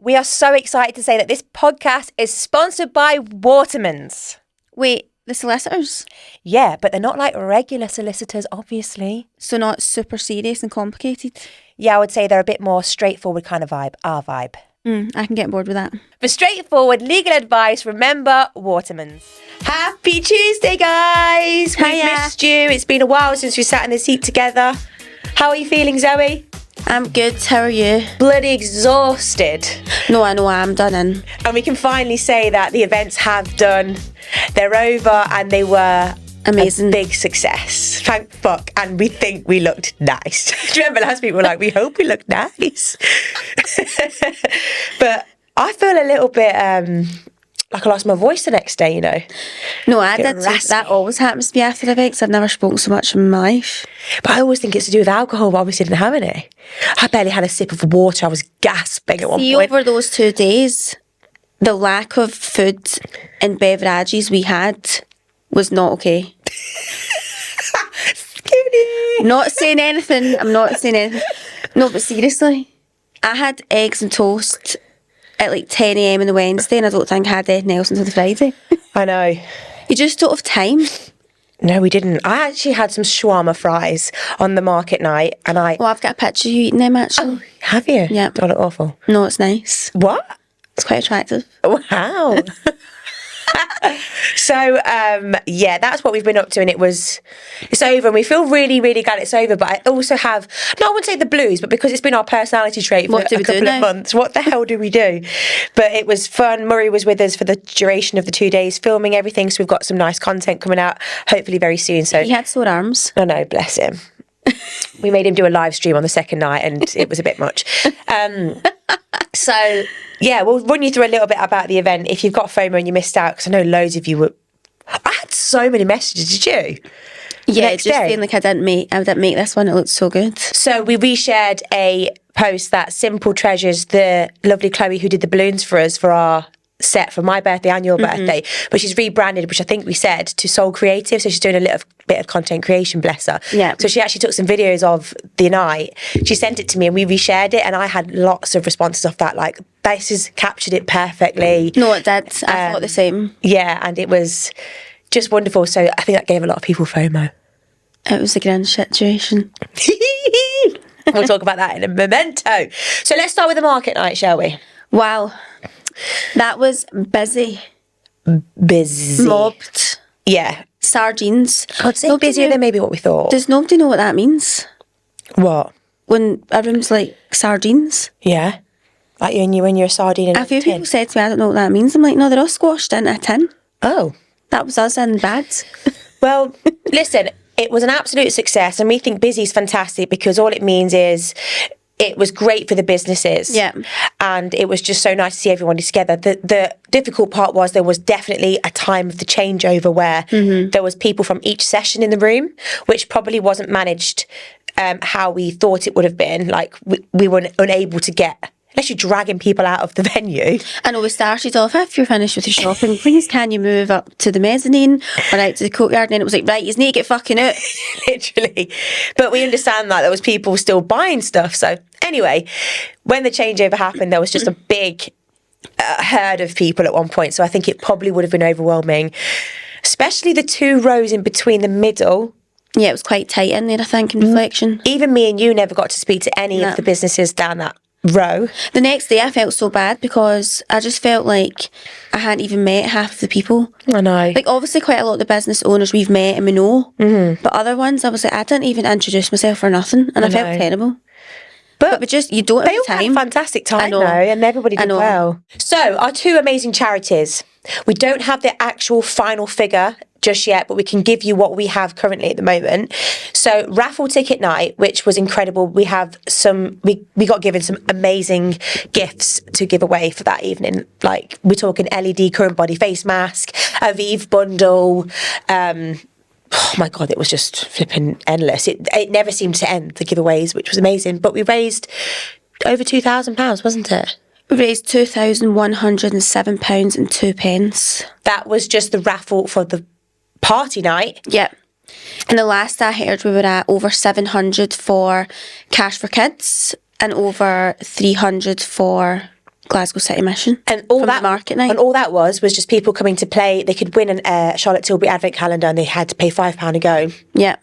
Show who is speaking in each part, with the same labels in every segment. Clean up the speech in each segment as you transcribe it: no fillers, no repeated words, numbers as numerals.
Speaker 1: We are so excited to say that this podcast is sponsored by Watermans.
Speaker 2: Wait, the solicitors?
Speaker 1: Yeah, but they're not like regular solicitors, obviously.
Speaker 2: So not super serious and complicated?
Speaker 1: Yeah, I would say they're a bit more straightforward kind of vibe, our vibe.
Speaker 2: I can get bored with that.
Speaker 1: For straightforward legal advice, remember Watermans. Happy Tuesday, guys! We've missed you. It's been a while since we sat in the seat together. How are you feeling, Zoe?
Speaker 2: I'm good. How are you?
Speaker 1: Bloody exhausted.
Speaker 2: No, I know. I'm done in.
Speaker 1: And we can finally say that the events have done. They're over and they were
Speaker 2: amazing.
Speaker 1: A big success. Thank fuck. And we think we looked nice. Do you remember last week we were like, we hope we look nice. But I feel a little bit like I lost my voice the next day, you know.
Speaker 2: No, I did. That always happens to me after events. I've never spoken so much in my life.
Speaker 1: But I always think it's to do with alcohol, but obviously didn't have any. I barely had a sip of water. I was gasping at one point.
Speaker 2: Over those 2 days, the lack of food and beverages we had was not okay. Not saying anything. I'm not saying anything. No, but seriously, I had eggs and toast at like 10 a.m. on the Wednesday, and I don't think I had anything else until the Friday.
Speaker 1: I know.
Speaker 2: You just don't have time.
Speaker 1: No, we didn't. I actually had some shawarma fries on the market night, and
Speaker 2: I've got a picture of you eating them, actually.
Speaker 1: Oh, have you?
Speaker 2: Yeah.
Speaker 1: Don't look awful.
Speaker 2: No, it's nice.
Speaker 1: What?
Speaker 2: It's quite attractive.
Speaker 1: Wow. So, yeah, that's what we've been up to, and it's over, and we feel really, really glad it's over, but I also have, no, I wouldn't say the blues, but because it's been our personality trait for a couple of months, what the hell do we do? But it was fun. Murray was with us for the duration of the 2 days, filming everything, so we've got some nice content coming out, hopefully very soon. So
Speaker 2: he had sore arms.
Speaker 1: I know, bless him. We made him do a live stream on the second night, and it was a bit much. So, yeah, we'll run you through a little bit about the event if you've got FOMO and you missed out, because I know loads of you were. I had so many messages, did you?
Speaker 2: Yeah, just feeling like I didn't make this one. It looked so good.
Speaker 1: So we reshared a post that Simple Treasures, the lovely Chloe who did the balloons for us for our set for my birthday and your birthday, but she's rebranded, which I think we said, to Soul Creative, so she's doing a little bit of content creation, bless her.
Speaker 2: Yeah.
Speaker 1: So she actually took some videos of the night, she sent it to me and we reshared it, and I had lots of responses off that, like, this has captured it perfectly.
Speaker 2: No, it did. I thought the same.
Speaker 1: Yeah, and it was just wonderful, so I think that gave a lot of people FOMO.
Speaker 2: It was a Grinch situation.
Speaker 1: We'll talk about that in a memento. So let's start with the market night, shall we?
Speaker 2: Wow. That was busy.
Speaker 1: Busy.
Speaker 2: Mobbed.
Speaker 1: Yeah.
Speaker 2: Sardines.
Speaker 1: I'd say busier than maybe what we thought.
Speaker 2: Does nobody know what that means?
Speaker 1: What?
Speaker 2: When everyone's like sardines?
Speaker 1: Yeah. Like when you're a sardine in a tin.
Speaker 2: A few people said to me, I don't know what that means. I'm like, no, they're all squashed into a tin.
Speaker 1: Oh.
Speaker 2: That was us in bags.
Speaker 1: Well, listen, it was an absolute success, and we think busy is fantastic because all it means is it was great for the businesses.
Speaker 2: Yeah.
Speaker 1: And it was just so nice to see everyone together. The difficult part was there was definitely a time of the changeover where there was people from each session in the room, which probably wasn't managed how we thought it would have been. Like we were unable to get, unless you're dragging people out of the venue.
Speaker 2: I know we started off, if you're finished with your shopping, please can you move up to the mezzanine or out to the courtyard? And then it was like, right, you need to get fucking out.
Speaker 1: Literally. But we understand that there was people still buying stuff. So anyway, when the changeover happened, there was just a big herd of people at one point. So I think it probably would have been overwhelming, especially the 2 rows in between the middle.
Speaker 2: Yeah, it was quite tight in there, I think, in reflection.
Speaker 1: Even me and you never got to speak to any of the businesses down that row.
Speaker 2: The next day I felt so bad because I just felt like I hadn't even met half of the people.
Speaker 1: I know.
Speaker 2: Like, obviously quite a lot of the business owners we've met and we know, but other ones I was like, I didn't even introduce myself or nothing, and I felt terrible. But just, you don't have time.
Speaker 1: They all had a fantastic time though, and everybody did well. So our 2 amazing charities, we don't have the actual final figure just yet, but we can give you what we have currently at the moment. So raffle ticket night, which was incredible. We have we got given some amazing gifts to give away for that evening. Like, we're talking LED current body face mask, a Vive bundle. Oh my God, it was just flipping endless. It never seemed to end, the giveaways, which was amazing. But we raised over £2,000, wasn't it?
Speaker 2: We raised £2,107 and 2 pence.
Speaker 1: That was just the raffle for the party night.
Speaker 2: Yeah. And the last I heard, we were at over 700 for Cash for Kids and over 300 for Glasgow City Mission.
Speaker 1: And all
Speaker 2: from
Speaker 1: that
Speaker 2: the market night.
Speaker 1: And all that was just people coming to play. They could win a Charlotte Tilbury advent calendar, and they had to pay £5 a go.
Speaker 2: Yeah.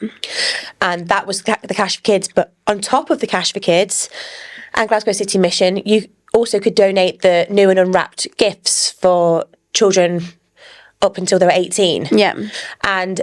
Speaker 1: And that was the Cash for Kids. But on top of the Cash for Kids and Glasgow City Mission, you also could donate the new and unwrapped gifts for children up until they were 18.
Speaker 2: Yeah.
Speaker 1: And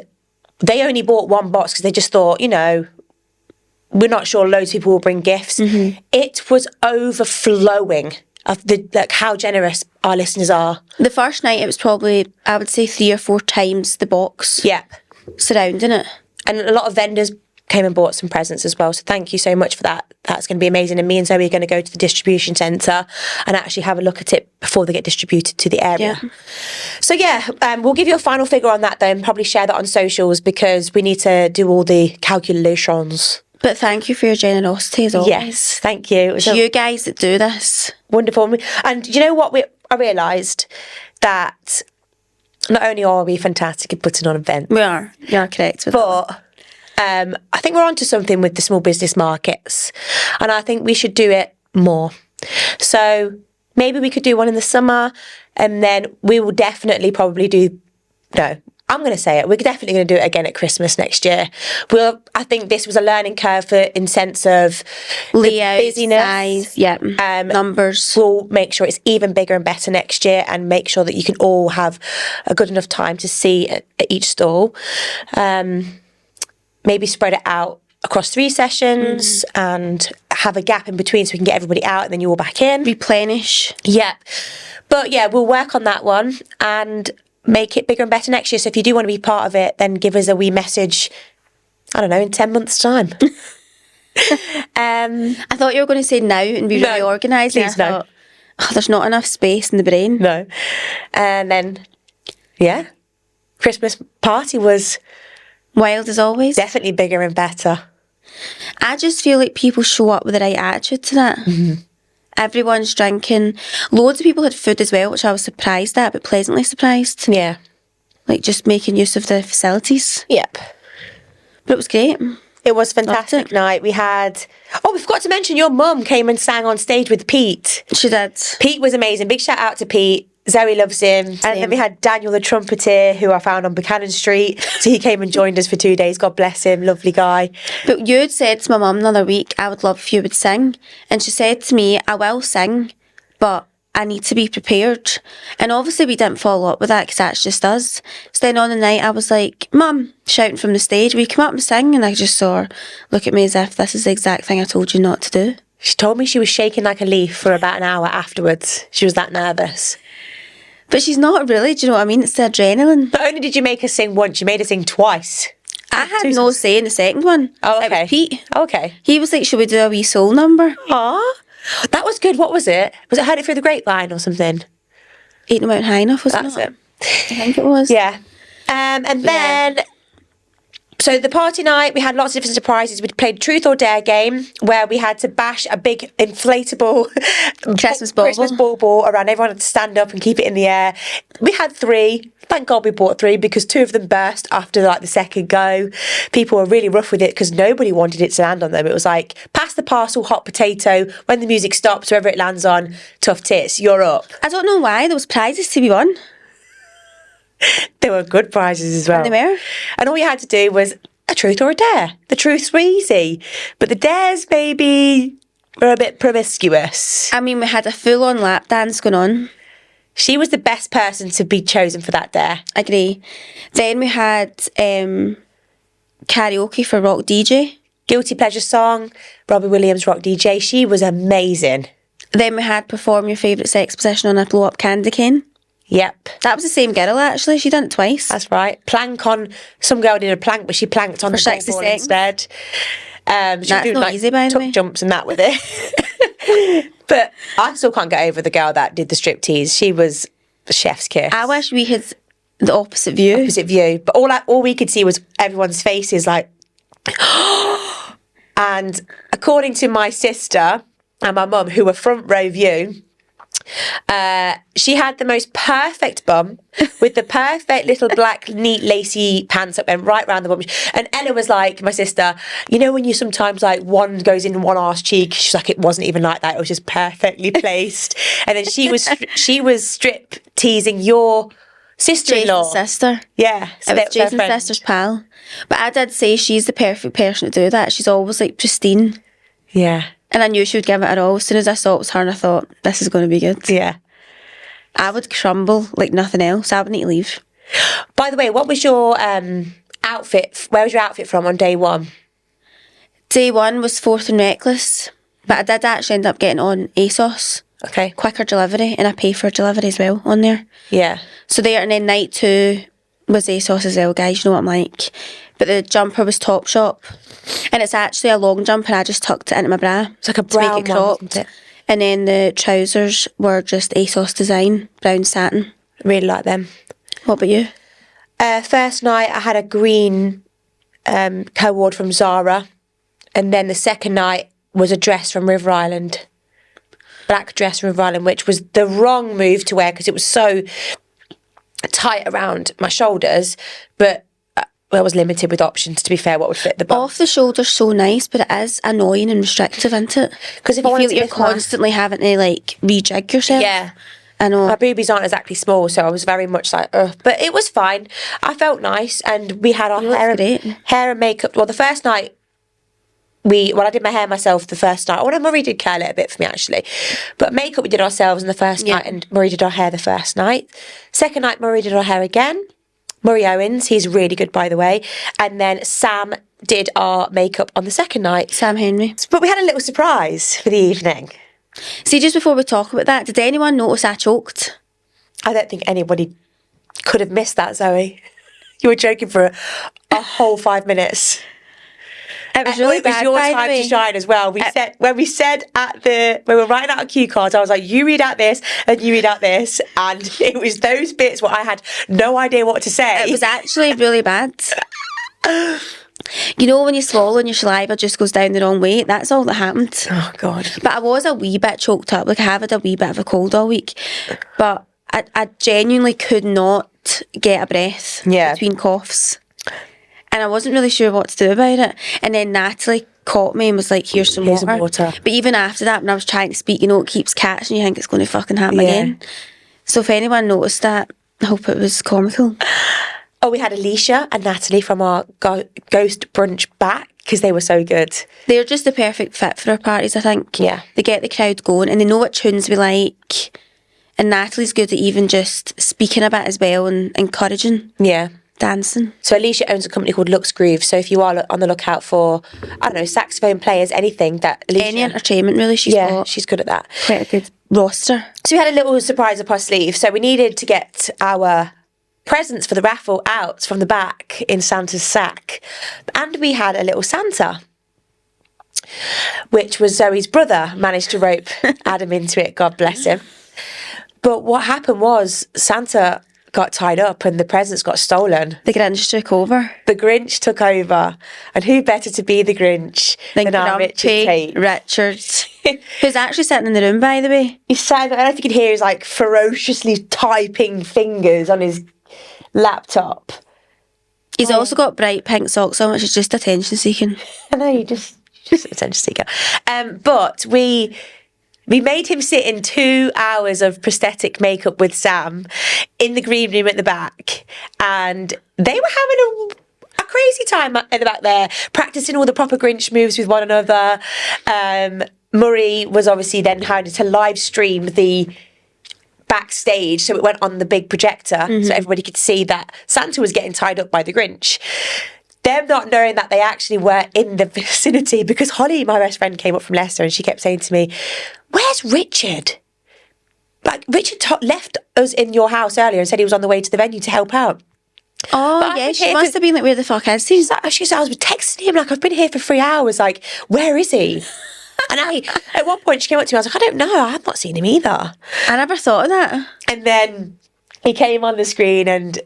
Speaker 1: they only bought one box because they just thought, we're not sure loads of people will bring gifts. Mm-hmm. It was overflowing of how generous our listeners are.
Speaker 2: The first night, it was probably, I would say, 3 or 4 times the box.
Speaker 1: Yep.
Speaker 2: Surrounding it.
Speaker 1: And a lot of vendors came and bought some presents as well. So thank you so much for that. That's going to be amazing. And me and Zoe are going to go to the distribution centre and actually have a look at it before they get distributed to the area. Yeah. So we'll give you a final figure on that though, and probably share that on socials because we need to do all the calculations.
Speaker 2: But thank you for your generosity as always.
Speaker 1: Yes, thank you.
Speaker 2: It's you guys that do this.
Speaker 1: Wonderful. And you know what? I realised that not only are we fantastic at putting on events.
Speaker 2: We are. You are correct with
Speaker 1: that. I think we're onto something with the small business markets. And I think we should do it more. So maybe we could do one in the summer, and then we will definitely probably do... No, I'm going to say it. We're definitely going to do it again at Christmas next year. I think this was a learning curve in sense of
Speaker 2: layout,
Speaker 1: busyness.
Speaker 2: Size, numbers.
Speaker 1: We'll make sure it's even bigger and better next year, and make sure that you can all have a good enough time to see at each stall. Maybe spread it out across 3 sessions and have a gap in between so we can get everybody out and then you all back in.
Speaker 2: Replenish.
Speaker 1: Yeah. But we'll work on that one and make it bigger and better next year. So if you do want to be part of it, then give us a wee message, I don't know, in 10 months' time.
Speaker 2: I thought you were going to say now and be really organised.
Speaker 1: Please no.
Speaker 2: There's not enough space in the brain.
Speaker 1: No. And then, Christmas party was...
Speaker 2: wild as always.
Speaker 1: Definitely bigger and better.
Speaker 2: I just feel like people show up with the right attitude to that. Mm-hmm. Everyone's drinking. Loads of people had food as well, which I was surprised at, but pleasantly surprised.
Speaker 1: Yeah.
Speaker 2: Like just making use of the facilities.
Speaker 1: Yep.
Speaker 2: But it was great.
Speaker 1: It was a fantastic night. We had... Oh, we forgot to mention your mum came and sang on stage with Pete.
Speaker 2: She did.
Speaker 1: Pete was amazing. Big shout out to Pete. Zoe loves him. Same. And then we had Daniel the trumpeter, who I found on Buchanan Street. So he came and joined us for 2 days. God bless him. Lovely guy.
Speaker 2: But you had said to my mum the other week, I would love if you would sing. And she said to me, I will sing, but I need to be prepared. And obviously we didn't follow up with that because that's just us. So then on the night I was like, Mum, shouting from the stage, will you come up and sing? And I just saw her look at me as if this is the exact thing I told you not to do.
Speaker 1: She told me she was shaking like a leaf for about an hour afterwards. She was that nervous.
Speaker 2: But she's not really, do you know what I mean? It's the adrenaline.
Speaker 1: Not only did you make her sing once, you made her sing twice.
Speaker 2: I had no say in the second one.
Speaker 1: Oh, okay.
Speaker 2: It was Pete.
Speaker 1: Okay.
Speaker 2: He was like, should we do a wee soul number?
Speaker 1: Aww. That was good. What was it? Was it Heard It Through the Grapevine or something?
Speaker 2: Ain't No Mountain High Enough, wasn't it?
Speaker 1: That's it.
Speaker 2: I think it was.
Speaker 1: Yeah. And then... Yeah. So the party night, we had lots of different surprises. We played Truth or Dare game where we had to bash a big inflatable
Speaker 2: Christmas
Speaker 1: bauble around. Everyone had to stand up and keep it in the air. We had 3. Thank God we bought 3 because 2 of them burst after the second go. People were really rough with it because nobody wanted it to land on them. It was like, pass the parcel, hot potato. When the music stops, whoever it lands on, tough tits, you're up.
Speaker 2: I don't know why. There was prizes to be won.
Speaker 1: There were good prizes as well.
Speaker 2: And they were.
Speaker 1: And all you had to do was a truth or a dare. The truths were easy, but the dares maybe were a bit promiscuous.
Speaker 2: I mean, we had a full-on lap dance going on.
Speaker 1: She was the best person to be chosen for that dare.
Speaker 2: I agree. Then we had karaoke for Rock DJ.
Speaker 1: Guilty Pleasure song, Robbie Williams, Rock DJ. She was amazing.
Speaker 2: Then we had perform your favourite sex position on a blow-up candy cane.
Speaker 1: Yep.
Speaker 2: That was the same girl, actually. She done it twice.
Speaker 1: That's right. Plank on... Some girl did a plank, but she planked on the
Speaker 2: 60
Speaker 1: board
Speaker 2: seconds.
Speaker 1: Instead. She
Speaker 2: That's not easy, by the way.
Speaker 1: Tuck jumps and that with it. But I still can't get over the girl that did the striptease. She was a chef's kiss.
Speaker 2: I wish we had the opposite view.
Speaker 1: But all we could see was everyone's faces like... And according to my sister and my mum, who were front row view... She had the most perfect bum with the perfect little black, neat, lacy pants that went right round the bum. And Ella was like, my sister, you know when you sometimes like one goes in one arse cheek? She's like, it wasn't even like that. It was just perfectly placed. And then she was strip teasing your sister-in-law.
Speaker 2: Jason's sister.
Speaker 1: Yeah. So
Speaker 2: It was Jason's sister's pal. But I did say she's the perfect person to do that. She's always like pristine.
Speaker 1: Yeah.
Speaker 2: And I knew she would give it her all. As soon as I saw it was her, and I thought, this is going to be good.
Speaker 1: Yeah.
Speaker 2: I would crumble like nothing else. I would need to leave.
Speaker 1: By the way, what was your outfit? Where was your outfit from on day one?
Speaker 2: Day one was Forth and Reckless. But I did actually end up getting on ASOS.
Speaker 1: Okay.
Speaker 2: Quicker delivery. And I pay for delivery as well on there.
Speaker 1: Yeah.
Speaker 2: So there, and then night 2 was ASOS as well, guys. You know what I'm like. But the jumper was Topshop. And it's actually a long jumper, and I just tucked it into my bra.
Speaker 1: It's like a brown
Speaker 2: to make it cropped.
Speaker 1: one, isn't it?
Speaker 2: And then the trousers were just ASOS design, brown satin.
Speaker 1: Really like them.
Speaker 2: What about you?
Speaker 1: First night I had a green co-ord from Zara, and then the second night was a dress from River Island. Black dress from River Island, which was the wrong move to wear because it was so tight around my shoulders, but I was limited with options, to be fair, what would fit the bum.
Speaker 2: Off the shoulder's so nice, but it is annoying and restrictive, isn't it?
Speaker 1: Because if
Speaker 2: you
Speaker 1: I
Speaker 2: feel
Speaker 1: wanted
Speaker 2: like you're constantly having to like rejig yourself.
Speaker 1: Yeah.
Speaker 2: I know.
Speaker 1: My boobies aren't exactly small, so I was very much like, ugh. But it was fine. I felt nice, and we had our hair and makeup. Well, the first night, I did my hair myself the first night. Oh, no, Murray did care a little bit for me, actually. But makeup we did ourselves on the first night, and Murray did our hair the first night. Second night, Murray did our hair again. Murray Owens, he's really good, by the way. And then Sam did our makeup on the second night.
Speaker 2: Sam Henry.
Speaker 1: But we had a little surprise for the evening.
Speaker 2: See, just before we talk about that, did anyone notice I choked?
Speaker 1: I don't think anybody could have missed that, Zoe. You were joking for a whole 5 minutes.
Speaker 2: It was really bad,
Speaker 1: your time to shine as well. When we were writing out cue cards, I was like, you read out this and you read out this, and it was those bits where I had no idea what to say.
Speaker 2: It was actually really bad. You know when you swallow and your saliva just goes down the wrong way? That's all that happened.
Speaker 1: Oh, God.
Speaker 2: But I was a wee bit choked up. Like, I have had a wee bit of a cold all week. But I genuinely could not get a breath between coughs. And I wasn't really sure what to do about it. And then Natalie caught me and was like, here's some water. But even after that, when I was trying to speak, it keeps catching you. Think it's going to fucking happen again. So if anyone noticed that, I hope it was comical.
Speaker 1: Oh, we had Alicia and Natalie from our ghost brunch back because they were so good.
Speaker 2: They're just the perfect fit for our parties, I think.
Speaker 1: Yeah.
Speaker 2: They get the crowd going and they know what tunes we like. And Natalie's good at even just speaking a bit as well and encouraging.
Speaker 1: Yeah.
Speaker 2: Dancing.
Speaker 1: So Alicia owns a company called Lux Groove. So if you are on the lookout for, I don't know, saxophone players, anything that Alicia...
Speaker 2: Any entertainment, really, she's got.
Speaker 1: She's good at that.
Speaker 2: Quite a good roster.
Speaker 1: So we had a little surprise up our sleeve. So we needed to get our presents for the raffle out from the back in Santa's sack. And we had a little Santa, which was Zoe's brother, managed to rope Adam into it, God bless him. But what happened was Santa got tied up and the presents got stolen.
Speaker 2: The Grinch took over.
Speaker 1: The Grinch took over. And who better to be the Grinch than our Richard,
Speaker 2: who's actually sitting in the room, by the way.
Speaker 1: He's sat, I don't know if you can hear his like ferociously typing fingers on his laptop.
Speaker 2: He's also got bright pink socks on, which is just attention seeking.
Speaker 1: I know, you just attention seeker. But we made him sit in 2 hours of prosthetic makeup with Sam in the green room at the back, and they were having a crazy time at the back there, practicing all the proper Grinch moves with one another. Murray was obviously then having to live stream the backstage, so it went on the big projector, so everybody could see that Santa was getting tied up by the Grinch. Them not knowing that they actually were in the vicinity, because Holly, my best friend, came up from Leicester and she kept saying to me, where's Richard? Like, Richard left us in your house earlier and said he was on the way to the venue to help out.
Speaker 2: Oh, yeah, she must have been like, where the fuck is he?
Speaker 1: She said, I was texting him, like, I've been here for 3 hours, like, where is he? And at one point she came up to me, I was like, I don't know, I have not seen him either.
Speaker 2: I never thought of that.
Speaker 1: And then he came on the screen and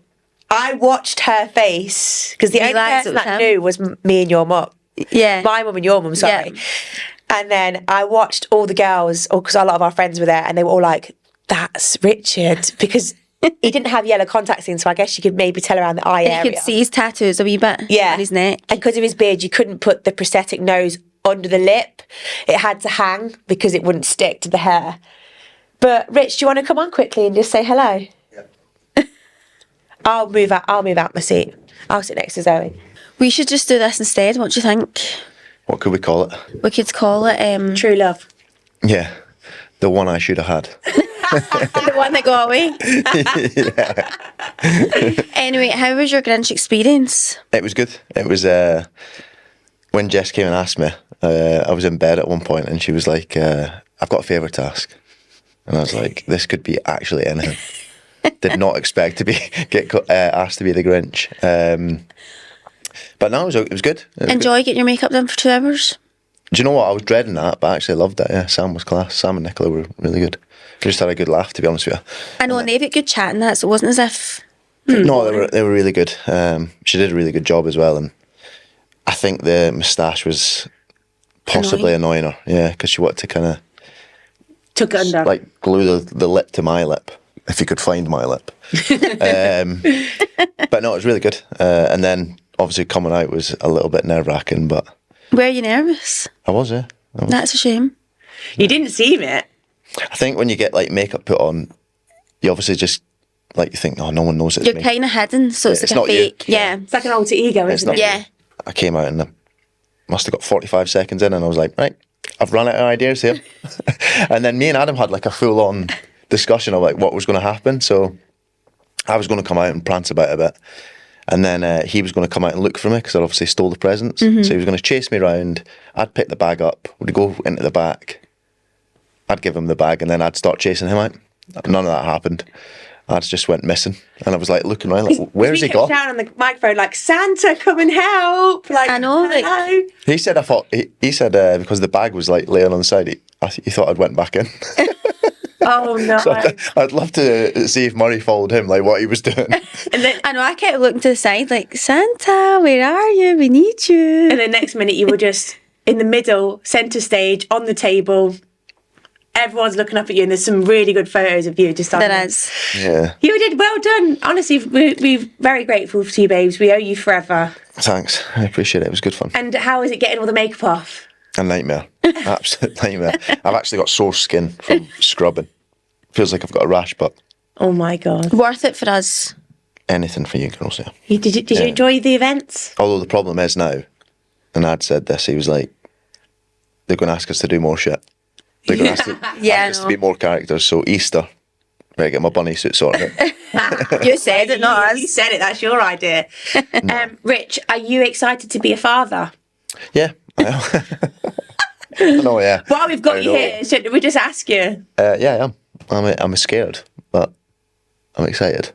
Speaker 1: I watched her face, because the only person that knew was me and your mum.
Speaker 2: Yeah.
Speaker 1: My mum and your mum, sorry. Yeah. And then I watched all the girls, because a lot of our friends were there, and they were all like, that's Richard, because he didn't have yellow contacts in, so I guess you could maybe tell around the eye area.
Speaker 2: You could see his tattoos a wee bit on his neck.
Speaker 1: And because of his beard, you couldn't put the prosthetic nose under the lip. It had to hang because it wouldn't stick to the hair. But Rich, do you want to come on quickly and just say hello? Yeah. I'll move out my seat. I'll sit next to Zoe.
Speaker 2: We should just do this instead. What do you think?
Speaker 3: What could we call it?
Speaker 2: We could call it
Speaker 1: True Love.
Speaker 3: Yeah, the one I should have had.
Speaker 2: The one that got away. Anyway, how was your Grinch experience?
Speaker 3: It was good. It was when Jess came and asked me. I was in bed at one point, and she was like, "I've got a favour to ask," and I was like, "This could be actually anything." Did not expect to get asked to be the Grinch. But no, it was good.
Speaker 2: Enjoy getting your makeup done for 2 hours?
Speaker 3: Do you know what? I was dreading that, but I actually loved it. Yeah, Sam was class. Sam and Nicola were really good. We just had a good laugh, to be honest with you.
Speaker 2: I know, and they had good chat and that, so it wasn't as if...
Speaker 3: No, they were really good. She did a really good job as well, and I think the moustache was possibly annoying her. Yeah, because she wanted to kind of...
Speaker 1: Took it under.
Speaker 3: Like glue the lip to my lip, if you could find my lip. But no, it was really good. And then, obviously, coming out was a little bit nerve-wracking, but...
Speaker 2: Were you nervous?
Speaker 3: I was, yeah.
Speaker 2: That's a shame.
Speaker 1: You didn't seem it.
Speaker 3: I think when you get like makeup put on, you obviously just like you think, oh, no one knows it's
Speaker 2: You're
Speaker 3: me.
Speaker 2: kind of hidden, so it's like
Speaker 3: not
Speaker 2: a fake.
Speaker 3: you.
Speaker 2: Yeah.
Speaker 1: It's like an alter ego, isn't
Speaker 3: not
Speaker 1: it?
Speaker 2: Yeah.
Speaker 3: I came out and I must have got 45 seconds in, and I was like, right, I've run out of ideas here. And then me and Adam had like a full-on discussion of like what was going to happen. So I was going to come out and prance about a bit, and then he was going to come out and look for me because I obviously stole the presents. So he was going to chase me around. I'd pick the bag up. We'd go into the back. I'd give him the bag, and then I'd start chasing him out. None of that happened. I just went missing, and I was like looking around, like, where's he gone?
Speaker 1: Shouting on the microphone like, Santa, come and help! Like,
Speaker 2: I know, like-
Speaker 1: hello.
Speaker 3: He said, he said because the bag was like laying on the side, he thought I'd went back in.
Speaker 1: Oh no!
Speaker 3: So I'd love to see if Murray followed him, like what he was doing.
Speaker 1: And then,
Speaker 2: I know, I kept looking to the side like, Santa, where are you? We need you.
Speaker 1: and the next minute you were just in the middle, centre stage, on the table. Everyone's looking up at you, and there's some really good photos of you just on
Speaker 2: There is.
Speaker 3: Yeah.
Speaker 1: You did well done. Honestly, we're very grateful to you, babes. We owe you forever.
Speaker 3: Thanks. I appreciate it. It was good fun.
Speaker 1: And how is it getting all the makeup off?
Speaker 3: A nightmare. Absolute nightmare. I've actually got sore skin from scrubbing. Feels like I've got a rash, but
Speaker 1: Oh my God.
Speaker 2: Worth it for us.
Speaker 3: anything for you girls, yeah.
Speaker 1: Did you enjoy the events?
Speaker 3: Although the problem is now, and I'd said this, he was like, they're going to ask us to do more shit. They're going to ask, ask us to be more characters. So Easter, better get my bunny suit sorted out.
Speaker 2: You said it, not us.
Speaker 1: You said it. That's your idea. Rich, are you excited to be a father?
Speaker 3: Yeah, I am. No, yeah.
Speaker 1: While we've got
Speaker 3: I
Speaker 1: you
Speaker 3: know.
Speaker 1: here, should we just ask you?
Speaker 3: Yeah, I am. I'm scared, but I'm excited.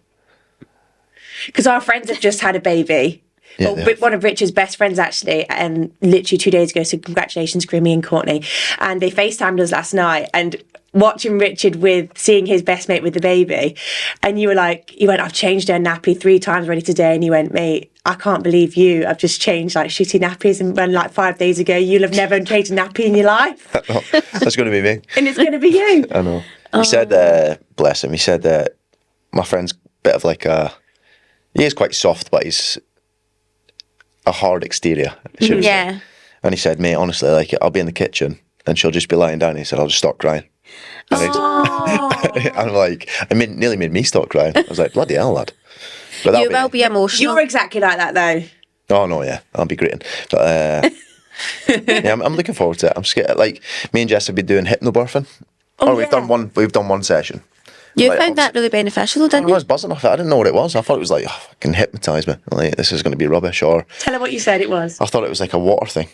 Speaker 1: Because our friends have just had a baby.
Speaker 3: Yeah,
Speaker 1: Well,
Speaker 3: they have.
Speaker 1: one of Richard's best friends, actually, and literally 2 days ago, so congratulations, Grimmy and Courtney. And they FaceTimed us last night, and watching Richard seeing his best mate with the baby, and you went, I've changed her nappy 3 times already today, and you went, mate, I can't believe you. I've just changed like shitty nappies, and when like 5 days ago, you'll have never changed a nappy in your life.
Speaker 3: That's going to be me.
Speaker 1: And it's going to be you.
Speaker 3: I know. He said, bless him, he said, my friend's a bit of like he is quite soft, but he's a hard exterior. should we say.
Speaker 2: Yeah.
Speaker 3: And he said, mate, honestly, like I'll be in the kitchen and she'll just be lying down. He said, I'll just start crying. And I'm like, nearly made me start crying. I was like, bloody hell, lad. But
Speaker 2: You will be emotional.
Speaker 1: You're exactly like that, though.
Speaker 3: Oh no, yeah, I'll be great. But yeah, I'm looking forward to it. I'm scared. Like me and Jess have been doing hypnobirthing. We've done one session.
Speaker 2: You
Speaker 3: Like,
Speaker 2: found that really beneficial,
Speaker 3: I
Speaker 2: didn't
Speaker 3: was
Speaker 2: you?
Speaker 3: buzzing off it. I didn't know what it was. I thought it was like, fucking hypnotise me. Like this is going to be rubbish. Or
Speaker 1: Tell her what you said it was.
Speaker 3: I thought it was like a water thing.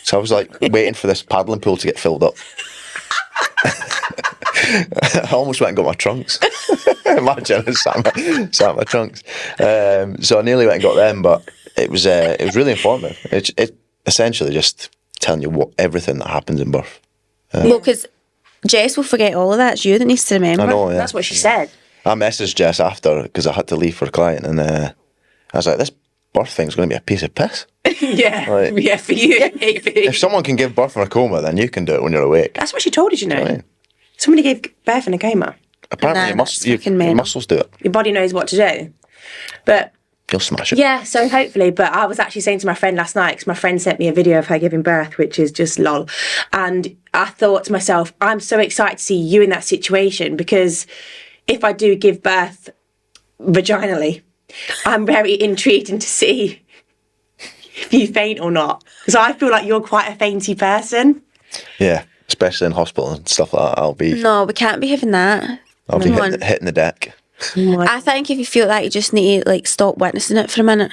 Speaker 3: So I was like waiting for this paddling pool to get filled up. I almost went and got my trunks. Imagine I sat in my trunks. So I nearly went and got them, but it was really informative. It essentially just telling you everything that happens in birth.
Speaker 2: Well, because Jess will forget all of that. It's you that needs to remember.
Speaker 3: I know. Yeah.
Speaker 1: That's what she said.
Speaker 3: I messaged Jess after because I had to leave for a client, and I was like, "This birth thing's going to be a piece of piss."
Speaker 1: Yeah.
Speaker 3: Right.
Speaker 1: Yeah, for you, maybe.
Speaker 3: If someone can give birth in a coma, then you can do it when you're awake.
Speaker 1: That's what she told us, you know.
Speaker 3: Right.
Speaker 1: Somebody gave birth in a coma.
Speaker 3: Apparently, your muscles do it.
Speaker 1: Your body knows what to do. But
Speaker 3: you'll smash it.
Speaker 1: Yeah, so hopefully. But I was actually saying to my friend last night, because my friend sent me a video of her giving birth, which is just lol. And I thought to myself, I'm so excited to see you in that situation, because if I do give birth vaginally, I'm very intrigued to see if you faint or not. Because I feel like you're quite a fainty person.
Speaker 3: Yeah, especially in hospital and stuff like that.
Speaker 2: No, we can't be having that.
Speaker 3: I'll be hitting the deck.
Speaker 2: I think if you feel that, you just need to stop witnessing it for a minute.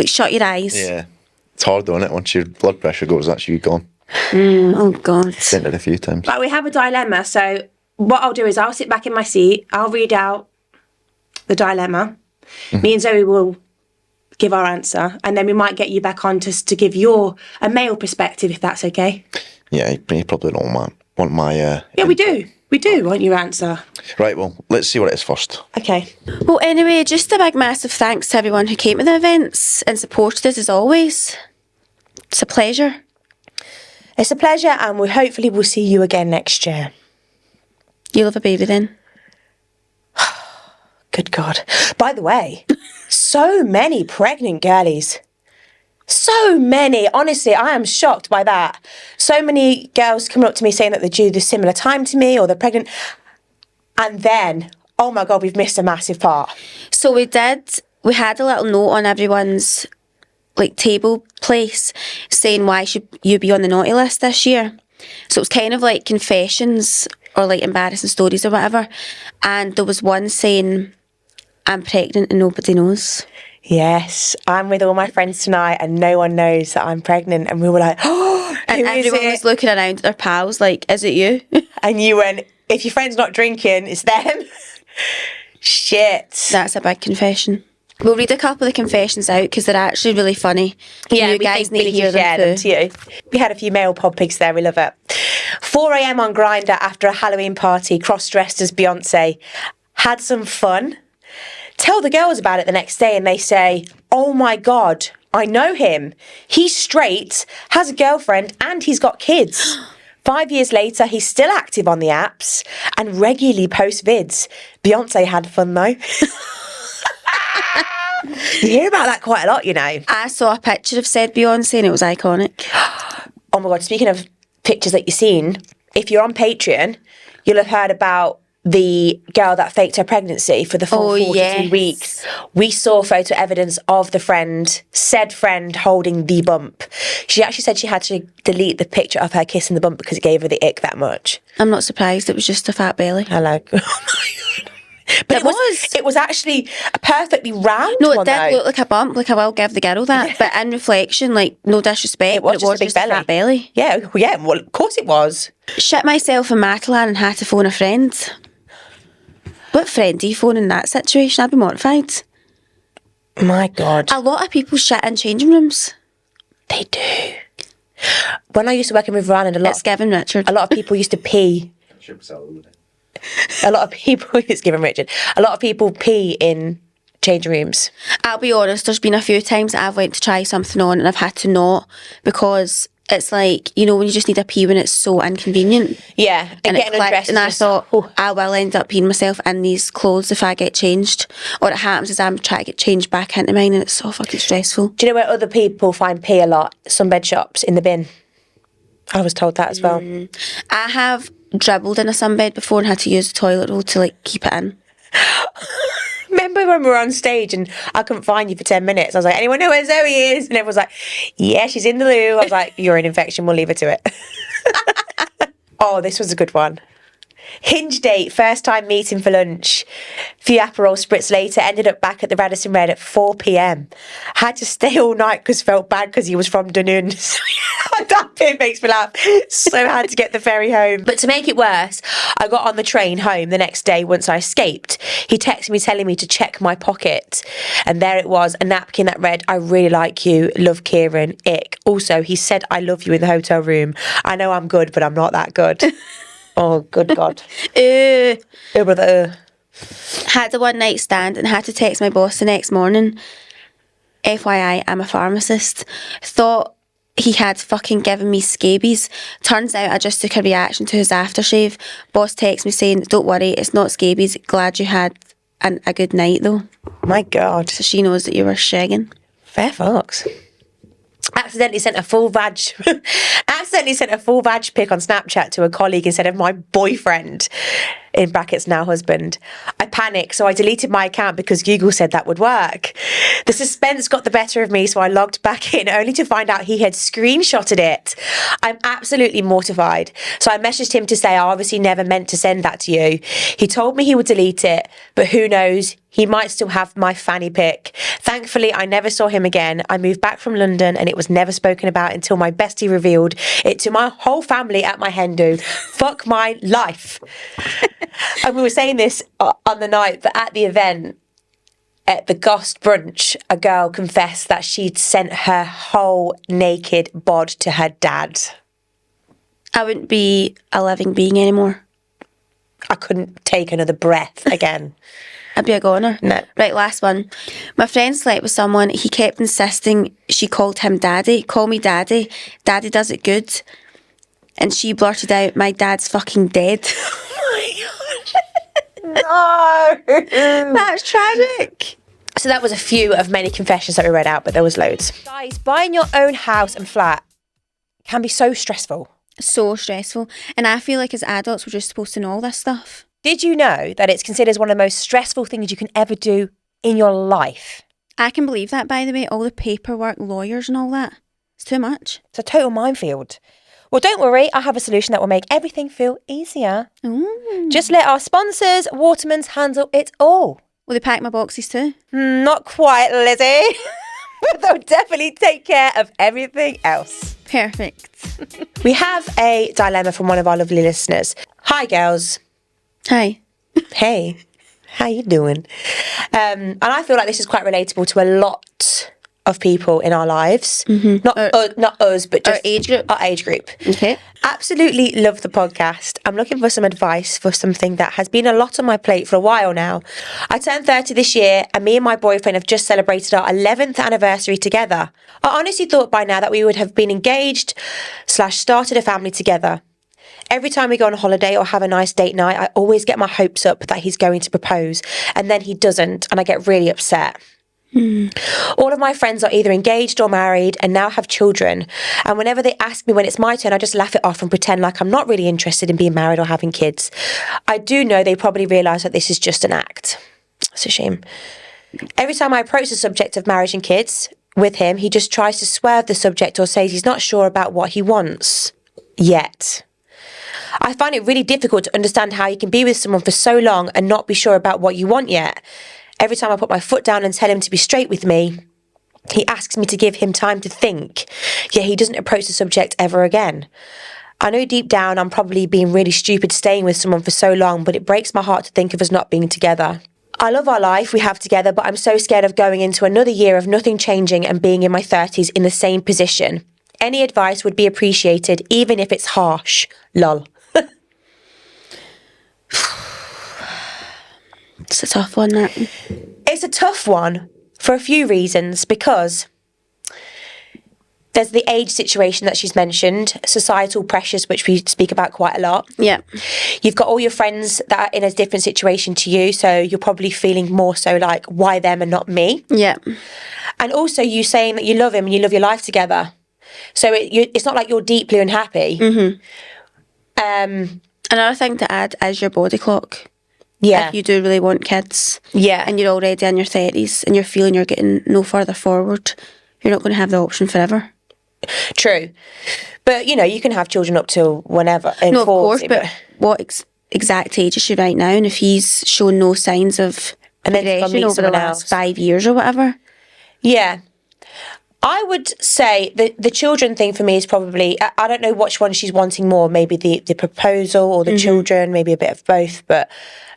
Speaker 2: Shut your eyes.
Speaker 3: Yeah. It's hard though, isn't it? Once your blood pressure goes, that's you gone.
Speaker 2: Oh God.
Speaker 3: Seen it a few times.
Speaker 1: But we have a dilemma, so what I'll do is I'll sit back in my seat, I'll read out the dilemma. Me and Zoe will give our answer, and then we might get you back on to give a male perspective, if that's okay.
Speaker 3: Yeah, you probably don't want my...
Speaker 1: yeah, we do. We do want your answer.
Speaker 3: Right, well, let's see what it is first.
Speaker 1: Okay.
Speaker 2: Well, anyway, just a big massive thanks to everyone who came to the events and supported us as always. It's a pleasure.
Speaker 1: It's a pleasure, and we hopefully will see you again next year.
Speaker 2: You'll have a baby then.
Speaker 1: Good God. By the way, so many pregnant girlies. So many. Honestly, I am shocked by that. So many girls coming up to me saying that they're due the similar time to me or they're pregnant. And then, oh my God, we've missed a massive part.
Speaker 2: So we had a little note on everyone's table place saying why should you be on the naughty list this year. So it was kind of like confessions or embarrassing stories or whatever. And there was one saying, I'm pregnant and nobody knows.
Speaker 1: Yes, I'm with all my friends tonight and no one knows that I'm pregnant. And we were like, oh,
Speaker 2: and everyone was looking around at their pals is it you?
Speaker 1: And you went, if your friend's not drinking, it's them. Shit.
Speaker 2: That's a big confession. We'll read a couple of the confessions out because they're actually really funny.
Speaker 1: Yeah,
Speaker 2: you guys need to hear them
Speaker 1: too. We had a few male pod pigs there. We love it. 4 a.m. on Grindr after a Halloween party, cross-dressed as Beyonce. Had some fun. Tell the girls about it the next day and they say, oh my God, I know him. He's straight, has a girlfriend and he's got kids. 5 years later, he's still active on the apps and regularly posts vids. Beyonce had fun though. You hear about that quite a lot, you know.
Speaker 2: I saw a picture of said Beyonce and it was iconic.
Speaker 1: Oh my God, speaking of pictures that you've seen, if you're on Patreon, you'll have heard about the girl that faked her pregnancy for the full 42 weeks. We saw photo evidence of the said friend holding the bump. She actually said she had to delete the picture of her kissing the bump because it gave her the ick that much.
Speaker 2: I'm not surprised, it was just a fat belly.
Speaker 1: Hello. Oh my God. But it was actually a perfectly round
Speaker 2: one.
Speaker 1: No, it did
Speaker 2: look like a bump. I will give the girl that. But in reflection, no disrespect, it was just a fat belly.
Speaker 1: Yeah, well, of course it was.
Speaker 2: Shit myself in Matalan and had to phone a friend. What friend do you phone in that situation? I'd be mortified.
Speaker 1: My God.
Speaker 2: A lot of people shit in changing rooms.
Speaker 1: They do. When I used to work in River Island,
Speaker 2: it's Gavin Richard.
Speaker 1: A lot of people used to pee. A lot of people, it's given Richard. A lot of people pee in changing rooms.
Speaker 2: I'll be honest, there's been a few times that I've went to try something on and I've had to not because it's when you just need a pee when it's so inconvenient.
Speaker 1: Yeah, and getting undressed.
Speaker 2: And I thought, I will end up peeing myself in these clothes if I get changed. Or what happens is I'm trying to get changed back into mine and it's so fucking stressful.
Speaker 1: Do you know where other people find pee a lot? Sunbed shops in the bin. I was told that as well.
Speaker 2: I have dribbled in a sunbed before and had to use the toilet roll to keep it in.
Speaker 1: Remember when we were on stage and I couldn't find you for 10 minutes? I was like, anyone know where Zoe is? And everyone's like, yeah, she's in the loo. I was like, you're an infection, we'll leave her to it. Oh, this was a good one. Hinge date, first time meeting for lunch. Few Aperol spritz later, ended up back at the Radisson Red at 4 p.m. Had to stay all night because felt bad because he was from Dunoon. That bit makes me laugh. So I had to get the ferry home. But to make it worse, I got on the train home the next day once I escaped. He texted me telling me to check my pocket. And there it was, a napkin that read, I really like you, love Kieran, ick. Also, he said I love you in the hotel room. I know I'm good, but I'm not that good. Oh, good God. Brother.
Speaker 2: Had a one night stand and had to text my boss the next morning. FYI, I'm a pharmacist. Thought he had fucking given me scabies. Turns out I just took a reaction to his aftershave. Boss texts me saying, don't worry, it's not scabies. Glad you had a good night though.
Speaker 1: My God.
Speaker 2: So she knows that you were shagging.
Speaker 1: Fair fox. Accidentally sent a full vag pic on Snapchat to a colleague instead of my boyfriend, in brackets now husband. I panicked, so I deleted my account because Google said that would work. The suspense got the better of me, so I logged back in only to find out he had screenshotted it. I'm absolutely mortified. So I messaged him to say I obviously never meant to send that to you. He told me he would delete it, but who knows? He might still have my fanny pic. Thankfully, I never saw him again. I moved back from London and it was never spoken about until my bestie revealed it to my whole family at my hen do. Fuck my life. And we were saying this on the night, but at the event, at the Ghost brunch, a girl confessed that she'd sent her whole naked bod to her dad.
Speaker 2: I wouldn't be a living being anymore.
Speaker 1: I couldn't take another breath again.
Speaker 2: I'd be a goner.
Speaker 1: No.
Speaker 2: Right, last one. My friend slept with someone. He kept insisting she called him daddy. Call me daddy. Daddy does it good. And she blurted out, my dad's fucking dead.
Speaker 1: No.
Speaker 2: That's tragic.
Speaker 1: So that was a few of many confessions that we read out, but there was loads. Guys, buying your own house and flat can be so stressful.
Speaker 2: So stressful. And I feel like as adults, we're just supposed to know all this stuff.
Speaker 1: Did you know that it's considered one of the most stressful things you can ever do in your life?
Speaker 2: I can believe that, by the way. All the paperwork, lawyers and all that. It's too much.
Speaker 1: It's a total minefield. Well, don't worry. I have a solution that will make everything feel easier.
Speaker 2: Ooh.
Speaker 1: Just let our sponsors, Watermans, handle it all.
Speaker 2: Will they pack my boxes too?
Speaker 1: Not quite, Lizzie. But they'll definitely take care of everything else.
Speaker 2: Perfect.
Speaker 1: We have a dilemma from one of our lovely listeners. Hi, girls.
Speaker 2: Hi.
Speaker 1: Hey, how you doing? And I feel like this is quite relatable to a lot of people in our lives. Mm-hmm. Not us, but just
Speaker 2: our age group.
Speaker 1: Our age group.
Speaker 2: Okay.
Speaker 1: Absolutely love the podcast. I'm looking for some advice for something that has been a lot on my plate for a while now. I turned 30 this year and me and my boyfriend have just celebrated our 11th anniversary together. I honestly thought by now that we would have been engaged / started a family together. Every time we go on holiday or have a nice date night, I always get my hopes up that he's going to propose and then he doesn't and I get really upset. All of my friends are either engaged or married and now have children. And whenever they ask me when it's my turn, I just laugh it off and pretend like I'm not really interested in being married or having kids. I do know they probably realise that this is just an act. It's a shame. Every time I approach the subject of marriage and kids with him, he just tries to swerve the subject or says he's not sure about what he wants yet. I find it really difficult to understand how you can be with someone for so long and not be sure about what you want yet. Every time I put my foot down and tell him to be straight with me, he asks me to give him time to think, yet he doesn't approach the subject ever again. I know deep down I'm probably being really stupid staying with someone for so long, but it breaks my heart to think of us not being together. I love our life we have together, but I'm so scared of going into another year of nothing changing and being in my 30s in the same position. Any advice would be appreciated, even if it's harsh. Lol.
Speaker 2: It's a tough one, that.
Speaker 1: It's a tough one for a few reasons, because there's the age situation that she's mentioned, societal pressures, which we speak about quite a lot.
Speaker 2: Yeah.
Speaker 1: You've got all your friends that are in a different situation to you, so you're probably feeling more so like, why them and not me?
Speaker 2: Yeah.
Speaker 1: And also you saying that you love him and you love your life together. So it's not like you're deeply unhappy.
Speaker 2: Mm-hmm. Another thing to add is your body clock.
Speaker 1: Yeah.
Speaker 2: If you do really want kids.
Speaker 1: Yeah.
Speaker 2: And you're already in your 30s and you're feeling you're getting no further forward, you're not going to have the option forever.
Speaker 1: True. But, you know, you can have children up till whenever.
Speaker 2: No,
Speaker 1: 40,
Speaker 2: of course, but what exact age is she right now? And if he's shown no signs of progression over the last 5 years or whatever.
Speaker 1: Yeah. I would say the children thing for me is probably, I don't know which one she's wanting more, maybe the proposal or the children, maybe a bit of both, but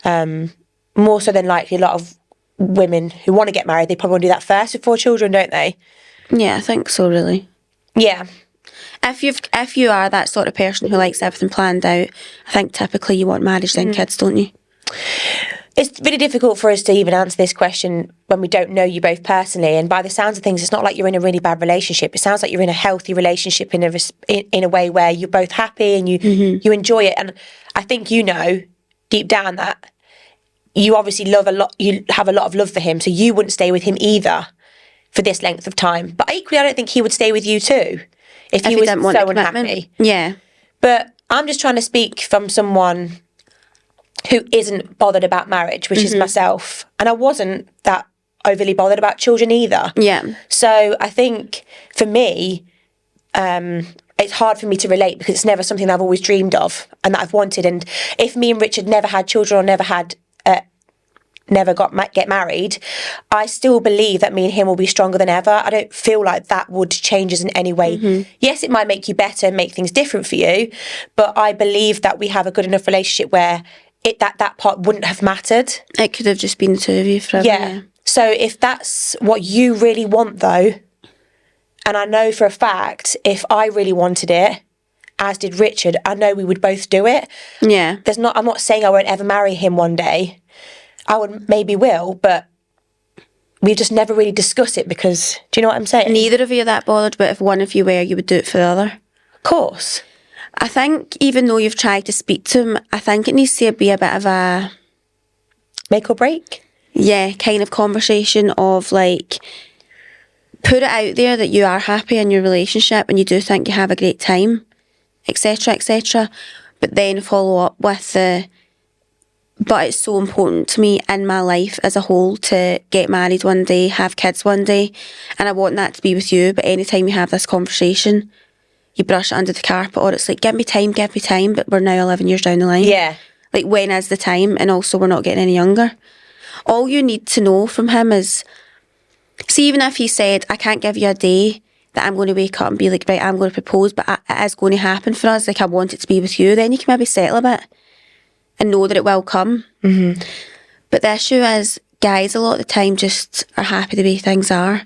Speaker 1: more so than likely a lot of women who want to get married, they probably want to do that first before children, don't they?
Speaker 2: Yeah, I think so, really.
Speaker 1: Yeah.
Speaker 2: If you are that sort of person who likes everything planned out, I think typically you want marriage then kids, don't you?
Speaker 1: It's really difficult for us to even answer this question when we don't know you both personally. And by the sounds of things, it's not like you're in a really bad relationship. It sounds like you're in a healthy relationship in a way where you're both happy and you enjoy it. And I think deep down that you obviously love a lot. You have a lot of love for him, so you wouldn't stay with him either for this length of time. But equally, I don't think he would stay with you too if he was so unhappy.
Speaker 2: Yeah.
Speaker 1: But I'm just trying to speak from someone who isn't bothered about marriage, which is myself. And I wasn't that overly bothered about children either.
Speaker 2: Yeah.
Speaker 1: So I think for me, it's hard for me to relate because it's never something that I've always dreamed of and that I've wanted. And if me and Richard never had children or never get married, I still believe that me and him will be stronger than ever. I don't feel like that would change us in any way. Yes, it might make you better and make things different for you, but I believe that we have a good enough relationship where that part wouldn't have mattered.
Speaker 2: It could have just been the two of you forever.
Speaker 1: Yeah. So if that's what you really want though, and I know for a fact if I really wanted it, as did Richard, I know we would both do it.
Speaker 2: Yeah.
Speaker 1: I'm not saying I won't ever marry him one day. I would maybe will, but we've just never really discussed it because, do you know what I'm saying?
Speaker 2: Neither of you are that bothered, but if one of you were, you would do it for the other.
Speaker 1: Of course.
Speaker 2: I think even though you've tried to speak to him, I think it needs to be a bit of a...
Speaker 1: Make or break?
Speaker 2: Yeah, kind of conversation of like, put it out there that you are happy in your relationship and you do think you have a great time, etc., etc. But then follow up with but it's so important to me in my life as a whole to get married one day, have kids one day, and I want that to be with you. But anytime you have this conversation, you brush it under the carpet, or it's like, give me time, but we're now 11 years down the line.
Speaker 1: Yeah.
Speaker 2: Like, when is the time? And also, we're not getting any younger. All you need to know from him is, see, even if he said, I can't give you a day that I'm going to wake up and be like, right, I'm going to propose, but it is going to happen for us, like, I want it to be with you, then you can maybe settle a bit and know that it will come. But the issue is, guys a lot of the time just are happy the way things are,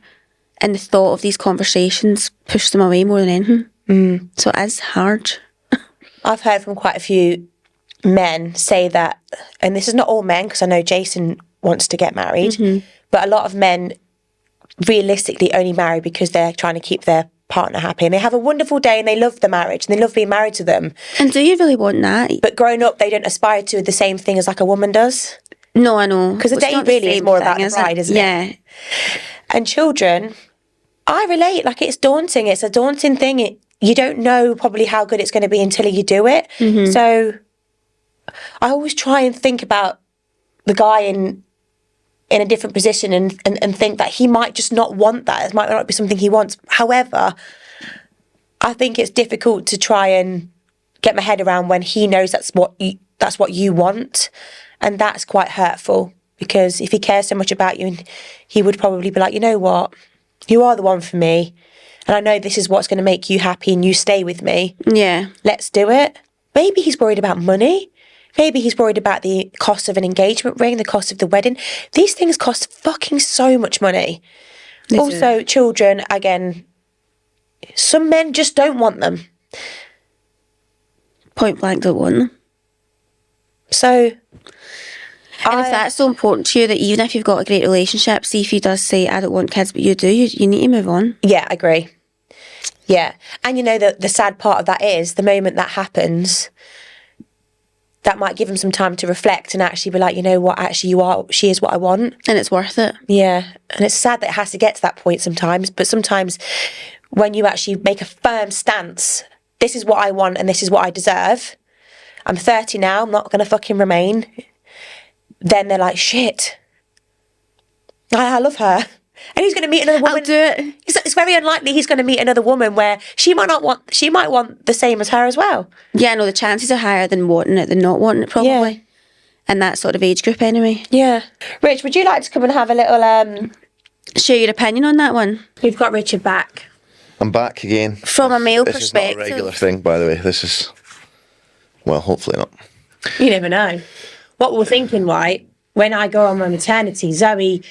Speaker 2: and the thought of these conversations push them away more than anything. So it is hard.
Speaker 1: I've heard from quite a few men say that, and this is not all men because I know Jason wants to get married, but a lot of men realistically only marry because they're trying to keep their partner happy and they have a wonderful day and they love the marriage and they love being married to them.
Speaker 2: And do you really want that?
Speaker 1: But growing up, they don't aspire to the same thing as like a woman does.
Speaker 2: No, I know.
Speaker 1: Because the date really is more about the bride, isn't it?
Speaker 2: Yeah.
Speaker 1: And children, I relate. Like, it's daunting. It's a daunting thing. You don't know probably how good it's going to be until you do it. So I always try and think about the guy in a different position and think that he might just not want that. It might not be something he wants. However, I think it's difficult to try and get my head around when he knows that's what you want. And that's quite hurtful, because if he cares so much about you, he would probably be like, you know what, you are the one for me. And I know this is what's going to make you happy and you stay with me.
Speaker 2: Yeah.
Speaker 1: Let's do it. Maybe he's worried about money. Maybe he's worried about the cost of an engagement ring, the cost of the wedding. These things cost fucking so much money.
Speaker 2: They
Speaker 1: also,
Speaker 2: do.
Speaker 1: Children, again, some men just don't want them.
Speaker 2: Point blank don't want them.
Speaker 1: So...
Speaker 2: And if that's so important to you, that even if you've got a great relationship, see if he does say, I don't want kids, but you do, you need to move on.
Speaker 1: Yeah, I agree. Yeah. And you know, the sad part of that is, the moment that happens, that might give him some time to reflect and actually be like, you know what, actually she is what I want.
Speaker 2: And it's worth it.
Speaker 1: Yeah. And it's sad that it has to get to that point sometimes, but sometimes when you actually make a firm stance, this is what I want and this is what I deserve. I'm 30 now, I'm not going to fucking remain. Then they're like, shit, I love her. And he's going to meet another woman.
Speaker 2: I'll do it.
Speaker 1: It's very unlikely he's going to meet another woman where she might want the same as her as well.
Speaker 2: Yeah, no, the chances are higher than wanting it than not wanting it, probably.
Speaker 1: Yeah.
Speaker 2: In that sort of age group anyway.
Speaker 1: Yeah. Rich, would you like to come and have a little...
Speaker 2: Share your opinion on that one?
Speaker 1: We've got Richard back.
Speaker 3: I'm back again.
Speaker 2: From a male
Speaker 3: This
Speaker 2: perspective.
Speaker 3: is not a regular thing, by the way. This is, well, hopefully not.
Speaker 1: You never know. What we're thinking, right, when I go on my maternity, Zoe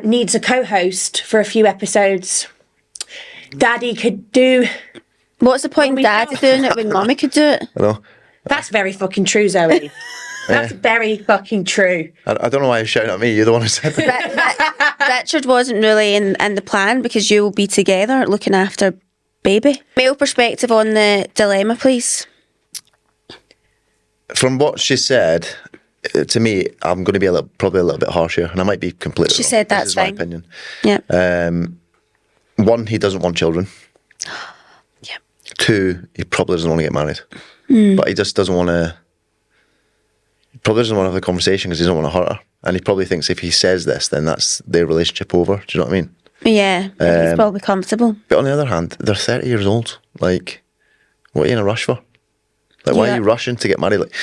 Speaker 1: needs a co-host for a few episodes. Daddy could do...
Speaker 2: What's the point in Daddy doing it when Mummy could do it?
Speaker 3: I know.
Speaker 1: That's very fucking true, Zoe. That's very fucking true.
Speaker 3: I don't know why you're shouting at me. You're the one who said that.
Speaker 2: Richard wasn't really in the plan because you'll be together looking after baby. Male perspective on the dilemma, please.
Speaker 3: From what she said, to me, I'm going to be probably a little bit harsher, and I might be completely
Speaker 2: She
Speaker 3: wrong.
Speaker 2: said that's
Speaker 3: this is
Speaker 2: fine.
Speaker 3: my opinion.
Speaker 2: Yeah.
Speaker 3: One, he doesn't want children.
Speaker 2: Yeah.
Speaker 3: Two, he probably doesn't want to get married. But he just doesn't want to... He probably doesn't want to have a conversation because he doesn't want to hurt her. And he probably thinks if he says this, then that's their relationship over. Do you know what I mean?
Speaker 2: Yeah. He's probably comfortable.
Speaker 3: But on the other hand, they're 30 years old. Like, what are you in a rush for? Like, why are you rushing to get married? Like,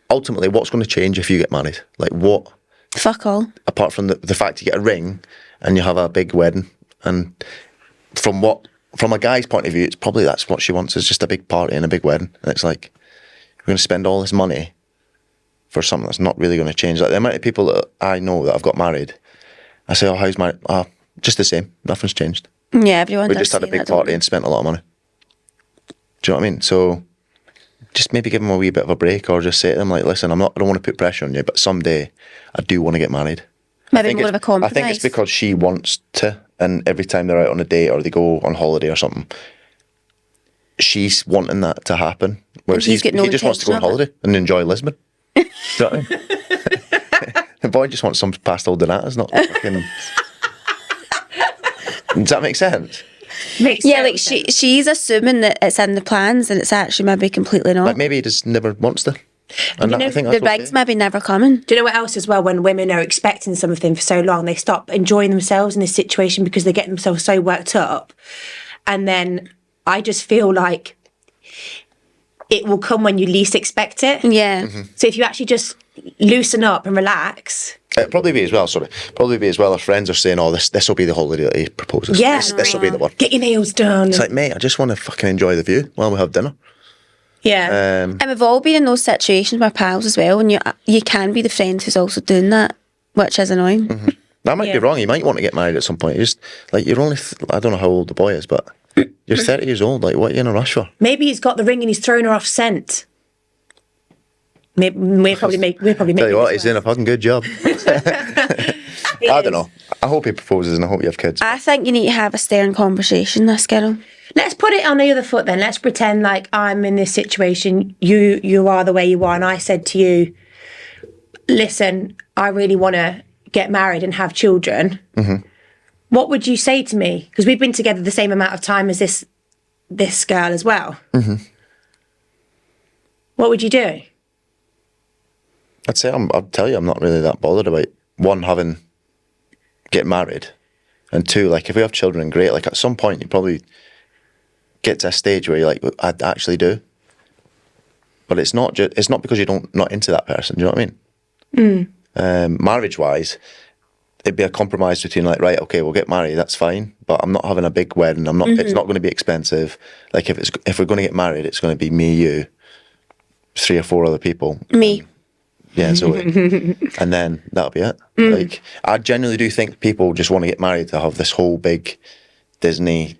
Speaker 3: ultimately, what's going to change if you get married? Like, what?
Speaker 2: Fuck all.
Speaker 3: Apart from the fact you get a ring and you have a big wedding. And from a guy's point of view, it's probably that's what she wants, is just a big party and a big wedding. And it's like, we're going to spend all this money for something that's not really going to change. Like, the amount of people that I know that have got married, I say, oh, how's married? Oh, just the same. Nothing's changed.
Speaker 2: Yeah, everyone
Speaker 3: We
Speaker 2: does
Speaker 3: just had a
Speaker 2: say
Speaker 3: big
Speaker 2: that, don't
Speaker 3: party
Speaker 2: they?
Speaker 3: and spent a lot of money. Do you know what I mean? So just maybe give them a wee bit of a break, or just say to them, like, listen, I don't want to put pressure on you, but someday I do want to get married.
Speaker 2: Maybe more of a compromise.
Speaker 3: I think it's because she wants to, and every time they're out on a date or they go on holiday or something, she's wanting that to happen. Whereas
Speaker 2: he's got no
Speaker 3: he just wants to go on
Speaker 2: intention of
Speaker 3: holiday and enjoy Lisbon. Do you know what I mean? The boy just wants some pastel de nata, not fucking... Does that make sense?
Speaker 1: Makes
Speaker 2: Yeah,
Speaker 1: sense.
Speaker 2: like she's assuming that it's in the plans and it's actually maybe completely not.
Speaker 3: Like, maybe he just never wants to. And I think
Speaker 2: the
Speaker 3: that's
Speaker 2: ring's
Speaker 3: okay.
Speaker 2: maybe never coming.
Speaker 1: Do you know what else as well? When women are expecting something for so long, they stop enjoying themselves in this situation because they get themselves so worked up. And then I just feel like it will come when you least expect it.
Speaker 2: Yeah.
Speaker 1: So if you actually just loosen up and relax.
Speaker 3: It'll probably be as well, our friends are saying, oh, this will be the holiday that he proposes.
Speaker 1: Yeah.
Speaker 3: This will be the one.
Speaker 1: Get your nails done.
Speaker 3: It's like, mate, I just want to fucking enjoy the view while we have dinner.
Speaker 1: Yeah.
Speaker 2: And we've all been in those situations with pals as well, and you can be the friend who's also doing that, which is annoying.
Speaker 3: I might be wrong. You might want to get married at some point. You just, like, you're only, I don't know how old the boy is, but you're 30 years old. Like, what are you in a rush for?
Speaker 1: Maybe he's got the ring and he's thrown her off scent. We're probably making
Speaker 3: Tell you what,
Speaker 1: this
Speaker 3: he's doing a fucking good job. I don't know. I hope he proposes and I hope you have kids.
Speaker 2: I think you need to have a stern conversation, this girl.
Speaker 1: Let's put it on the other foot then. Let's pretend like I'm in this situation. You are the way you are. And I said to you, listen, I really want to get married and have children. What would you say to me? Because we've been together the same amount of time as this girl as well. What would you do?
Speaker 3: I'd say, I'll tell you, I'm not really that bothered about, one, getting married, and two, like, if we have children, great. Like, at some point, you probably get to a stage where you're like, I'd actually do. But it's not because you're not into that person. Do you know what I mean? Marriage-wise, it'd be a compromise between, like, right, okay, we'll get married, that's fine, but I'm not having a big wedding. It's not going to be expensive. Like, if we're going to get married, it's going to be me, you, 3 or 4 other people.
Speaker 2: Me.
Speaker 3: Yeah, Zoe. And then that'll be it. Like, I genuinely do think people just want to get married to have this whole big Disney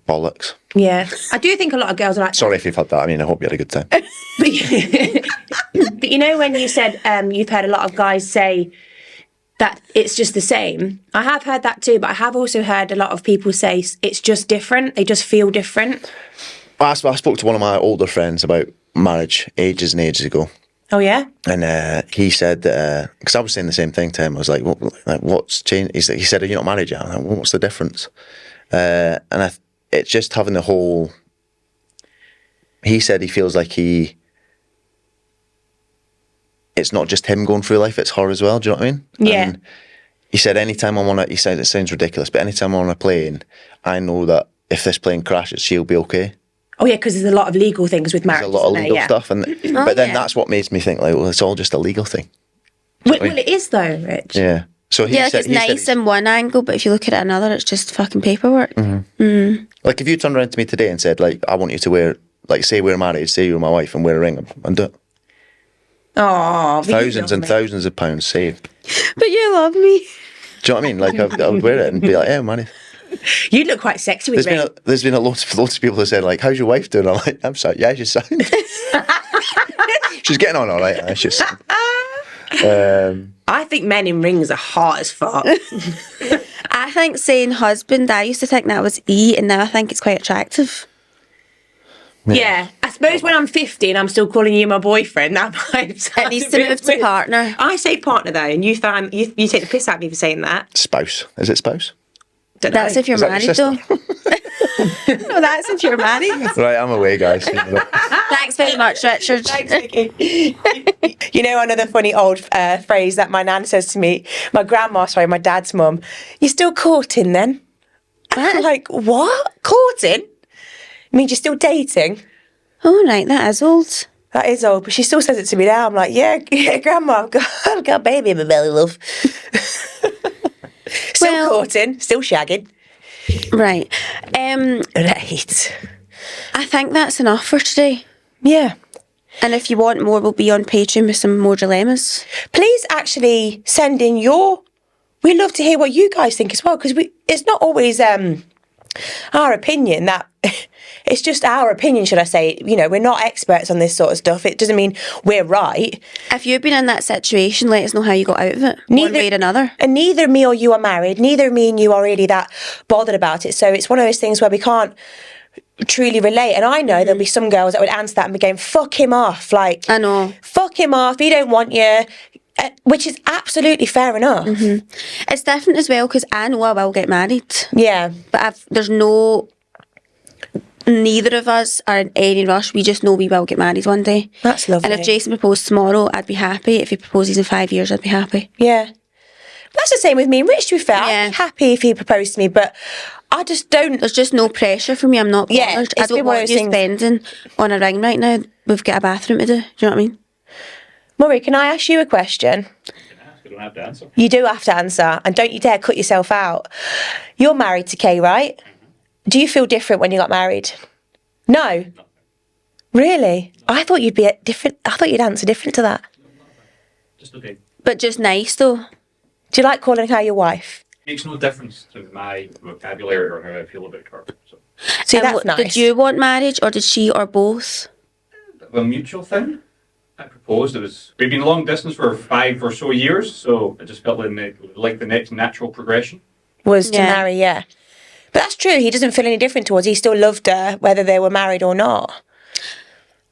Speaker 3: bollocks.
Speaker 1: Yeah. I do think a lot of girls are like...
Speaker 3: Sorry if you've had that. I mean, I hope you had a good time.
Speaker 1: But you know when you said you've heard a lot of guys say that it's just the same? I have heard that too, but I have also heard a lot of people say it's just different. They just feel different.
Speaker 3: I spoke to one of my older friends about marriage ages and ages ago.
Speaker 1: Oh, yeah?
Speaker 3: And he said, because I was saying the same thing to him, I was like, what's changed? He said, are you not married yet? I'm like, well, what's the difference? And it's just having the whole, he said he feels like it's not just him going through life, it's her as well, do you know what I mean?
Speaker 1: Yeah.
Speaker 3: And he said, anytime I'm on he said, it sounds ridiculous, but anytime I'm on a plane, I know that if this plane crashes, she'll be okay.
Speaker 1: Oh, yeah, because there's a lot of legal things with marriage.
Speaker 3: There's a lot of legal stuff. And but then
Speaker 2: yeah.
Speaker 3: that's what makes me think, like, well, it's all just a legal thing.
Speaker 1: Well, it is though, Rich.
Speaker 3: Yeah. So he
Speaker 2: Like
Speaker 3: said,
Speaker 2: it's nice in one angle, but if you look at it another, it's just fucking paperwork.
Speaker 3: like, if you turned around to me today and said, like, I want you to wear, like, say we're married, say you're my wife, and wear a ring, and do it.
Speaker 1: Oh,
Speaker 3: Thousands and thousands of pounds saved.
Speaker 2: But you love me.
Speaker 3: Do you know what I mean? Like, I would wear it and be like, yeah, money.
Speaker 1: You'd look quite sexy with me.
Speaker 3: There's been loads of people who said, like, how's your wife doing? I'm like, I'm sorry, yeah, she's sound. She's getting on all right. She's sound.
Speaker 1: I think men in rings are hot as fuck.
Speaker 2: I think saying husband, I used to think that was E, and now I think it's quite attractive.
Speaker 1: Yeah, I suppose when I'm 50 and I'm still calling you my boyfriend, that might sound
Speaker 2: It needs to move to partner.
Speaker 1: I say partner though, and you take the piss out of me for saying that.
Speaker 3: Spouse. Is it spouse?
Speaker 1: Don't
Speaker 2: That's
Speaker 1: know.
Speaker 2: if you're
Speaker 3: Is that
Speaker 2: married,
Speaker 3: your
Speaker 2: though. No, that's if you're married.
Speaker 3: Right, I'm away, guys.
Speaker 2: Thanks very much, Richard.
Speaker 1: Thanks, Vicky. You know another funny old phrase that my nan says to me, my dad's mum, "You're still courting then?" I'm like, what? Courting? Means you're still dating?
Speaker 2: Oh, right, that is old.
Speaker 1: That is old, but she still says it to me now. I'm like, yeah, Grandma, I've got a baby in my belly, love. Still courting, still shagging.
Speaker 2: Right.
Speaker 1: Right.
Speaker 2: I think that's enough for today.
Speaker 1: Yeah.
Speaker 2: And if you want more, we'll be on Patreon with some more dilemmas.
Speaker 1: Please actually send in we'd love to hear what you guys think as well, because it's not always our opinion that... It's just our opinion, should I say. You know, we're not experts on this sort of stuff. It doesn't mean we're right.
Speaker 2: If you've been in that situation, let us know how you got out of it. One way or another.
Speaker 1: And neither me or you are married. Neither me and you are really that bothered about it. So it's one of those things where we can't truly relate. And I know there'll be some girls that would answer that and be going, fuck him off. Like,
Speaker 2: I know.
Speaker 1: Fuck him off. He don't want you. Which is absolutely fair enough.
Speaker 2: Mm-hmm. It's different as well, because I know I will get married.
Speaker 1: Yeah.
Speaker 2: But neither of us are in any rush. We just know we will get married one day.
Speaker 1: That's lovely.
Speaker 2: And if Jason proposed tomorrow, I'd be happy. If he proposes in 5 years, I'd be happy.
Speaker 1: Yeah. That's the same with me and Rich, to be fair.
Speaker 2: Yeah.
Speaker 1: I'd be happy if he proposed to me, but I just don't...
Speaker 2: There's just no pressure for me. I'm not bothered.
Speaker 1: Yeah,
Speaker 2: I don't want you
Speaker 1: things...
Speaker 2: spending on a ring right now. We've got a bathroom to do. Do you know what I mean?
Speaker 1: Murray, can I ask you a question?
Speaker 4: You don't have to answer.
Speaker 1: You do have to answer, and don't you dare cut yourself out. You're married to Kay, right? Mm-hmm. Do you feel different when you got married? No? Really? No. I thought you'd be different. I thought you'd answer different to that.
Speaker 4: Just okay.
Speaker 2: But just nice, though.
Speaker 1: Do you like calling her your wife?
Speaker 4: Makes no difference to my vocabulary or how I feel about her.
Speaker 1: See, that's nice.
Speaker 2: Did you want marriage, or did she, or both?
Speaker 4: A mutual thing. I proposed. We've been long distance for 5 or so years, so I just felt like the next natural progression
Speaker 1: was to marry. Yeah, but that's true. He doesn't feel any different towards. He still loved her, whether they were married or not.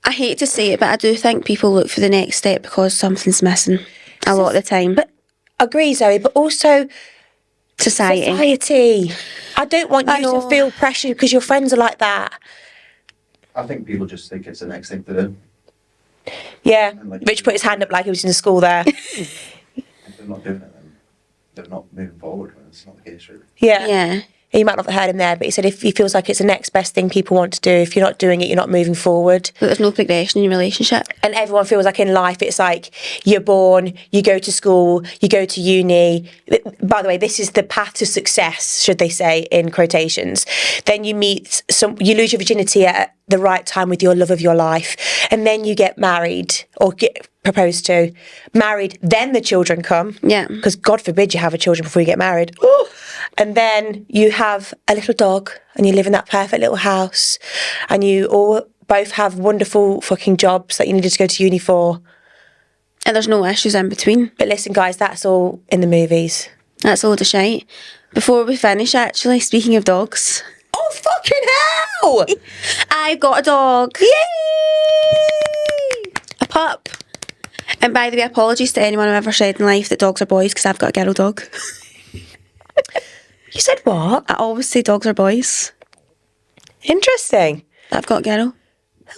Speaker 2: I hate to say it, but I do think people look for the next step because something's missing a lot of the time.
Speaker 1: But agree, Zoe. But also
Speaker 2: society.
Speaker 1: I don't want you to feel pressure because your friends are like that.
Speaker 3: I think people just think it's the next thing to do.
Speaker 1: Yeah, Rich put his hand up like he was in school there.
Speaker 3: If they're not doing it, then they're not moving forward. When it's not the case, really.
Speaker 2: Yeah.
Speaker 1: You might not have heard him there, but he said if he feels like it's the next best thing people want to do, if you're not doing it, you're not moving forward.
Speaker 2: But there's no progression in your relationship.
Speaker 1: And everyone feels like in life, it's like you're born, you go to school, you go to uni. By the way, this is the path to success, should they say, in quotations. Then you you lose your virginity at the right time with your love of your life. And then you get married or get proposed to, married, then the children come.
Speaker 2: Yeah.
Speaker 1: Because God forbid you have a children before you get married. Ooh. And then you have a little dog and you live in that perfect little house and you all both have wonderful fucking jobs that you needed to go to uni for.
Speaker 2: And there's no issues in between.
Speaker 1: But listen, guys, that's all in the movies.
Speaker 2: That's all the shite. Before we finish, actually, speaking of dogs.
Speaker 1: Oh, fucking hell!
Speaker 2: I've got a dog.
Speaker 1: Yay!
Speaker 2: A pup. And by the way, apologies to anyone I've ever said in life that dogs are boys, because I've got a girl dog.
Speaker 1: You said what?
Speaker 2: I always say dogs are boys.
Speaker 1: Interesting.
Speaker 2: I've got a girl.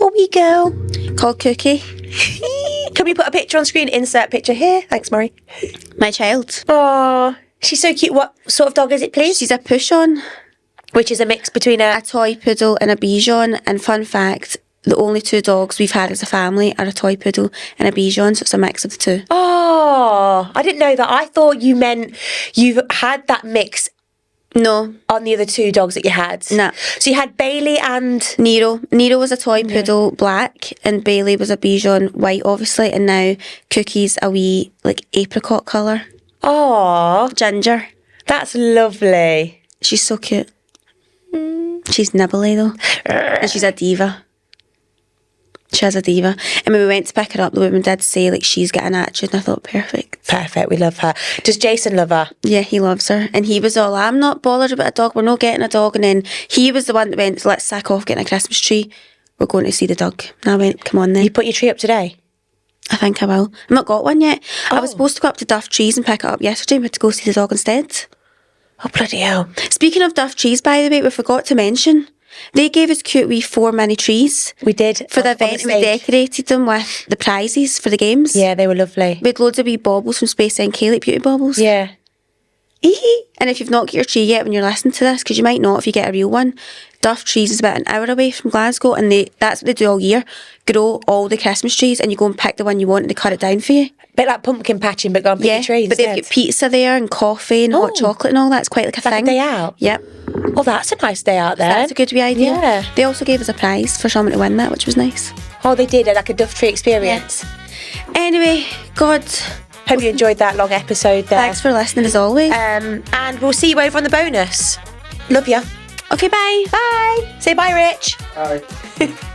Speaker 1: A wee girl.
Speaker 2: Called Cookie.
Speaker 1: Can we put a picture on screen? Insert picture here. Thanks, Murray.
Speaker 2: My child.
Speaker 1: Oh, she's so cute. What sort of dog is it, please?
Speaker 2: She's a push-on.
Speaker 1: Which is a mix between
Speaker 2: a toy poodle and a Bichon. And fun fact, the only 2 dogs we've had as a family are a toy poodle and a Bichon, so it's a mix of the 2.
Speaker 1: Oh, I didn't know that. I thought you meant you've had that mix.
Speaker 2: No.
Speaker 1: On the other 2 dogs that you had?
Speaker 2: No.
Speaker 1: So you had Bailey and...
Speaker 2: Nero. Nero was a toy poodle, black, and Bailey was a Bichon, white, obviously, and now Cookie's a wee, apricot colour.
Speaker 1: Oh,
Speaker 2: Ginger.
Speaker 1: That's lovely.
Speaker 2: She's so cute. She's nibbly, though. And she's a diva. She has a diva. And when we went to pick her up, the woman did say, like, she's got an attitude. And I thought, perfect.
Speaker 1: Perfect, we love her. Does Jason love her?
Speaker 2: Yeah, he loves her. And he was all, I'm not bothered about a dog. We're not getting a dog. And then he was the one that went, let's sack off getting a Christmas tree. We're going to see the dog. And I went, come on then.
Speaker 1: You put your tree up today?
Speaker 2: I think I will. I've not got one yet. I was supposed to go up to Duff Trees and pick it up yesterday. We had to go see the dog instead.
Speaker 1: Oh, bloody hell.
Speaker 2: Speaking of Duff Trees, by the way, we forgot to mention, they gave us cute wee 4 mini trees.
Speaker 1: We did.
Speaker 2: For the event, and we decorated them with the prizes for the games.
Speaker 1: Yeah, they were lovely.
Speaker 2: We had loads of wee baubles from Space NK, like beauty baubles.
Speaker 1: Yeah.
Speaker 2: And if you've not got your tree yet when you're listening to this, because you might not if you get a real one, Duff Trees is about an hour away from Glasgow, and that's what they do all year, grow all the Christmas trees, and you go and pick the one you want and they cut it down for you.
Speaker 1: Bit like pumpkin patching, but go and pick your trees.
Speaker 2: But they've got pizza there and coffee and hot chocolate and all that. It's quite like a
Speaker 1: like
Speaker 2: thing.
Speaker 1: a day out?
Speaker 2: Yep.
Speaker 1: Oh, that's a nice day out there.
Speaker 2: That's a good wee idea.
Speaker 1: Yeah.
Speaker 2: They also gave us a prize for someone to win that, which was nice.
Speaker 1: Oh, they did, like a Duff Tree experience.
Speaker 2: Yeah. Anyway, God.
Speaker 1: Hope you enjoyed that long episode there.
Speaker 2: Thanks for listening as always.
Speaker 1: And we'll see you over on the bonus. Love ya.
Speaker 2: Okay, bye.
Speaker 1: Bye. Say bye, Rich.
Speaker 3: Bye.